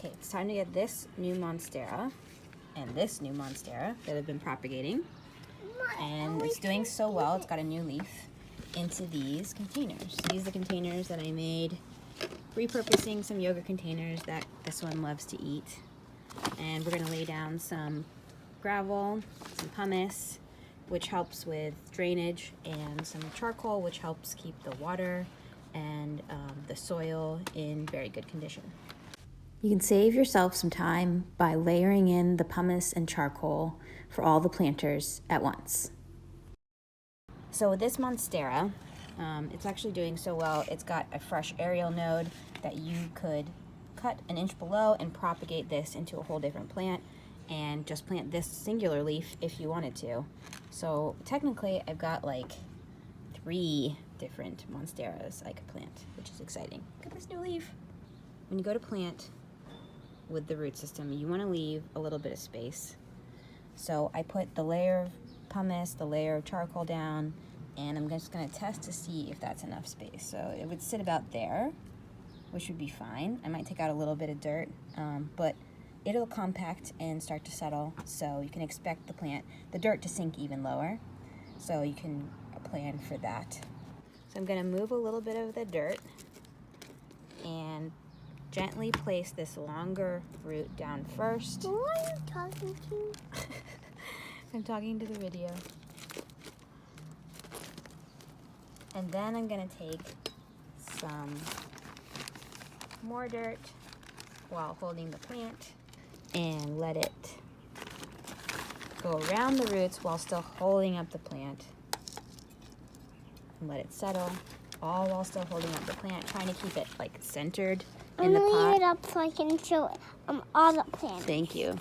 Okay, it's time to get this new Monstera and this new Monstera that I've been propagating. And it's doing so well, it's got a new leaf into these containers. These are the containers that I made, repurposing some yogurt containers that this one loves to eat. And we're gonna lay down some gravel, some pumice, which helps with drainage, and some charcoal, which helps keep the water and the soil in very good condition. You can save yourself some time by layering in the pumice and charcoal for all the planters at once. So with this Monstera, it's actually doing so well. It's got a fresh aerial node that you could cut an inch below and propagate this into a whole different plant and just plant this singular leaf if you wanted to. So technically I've got like 3 different Monsteras I could plant, which is exciting. Look at this new leaf. When you go to plant with the root system, you want to leave a little bit of space. So I put the layer of pumice, the layer of charcoal down, and I'm just going to test to see if that's enough space. So it would sit about there, which would be fine. I might take out a little bit of dirt, but it'll compact and start to settle, so you can expect the dirt to sink even lower, so you can plan for that. So I'm going to move a little bit of the dirt and gently place this longer root down first. Who are you talking to? I'm talking to the video. And then I'm going to take some more dirt while holding the plant and let it go around the roots while still holding up the plant. And let it settle, all while still holding up the plant, trying to keep it like centered in the pot. I'm gonna leave it up so I can show all the plants. Thank you.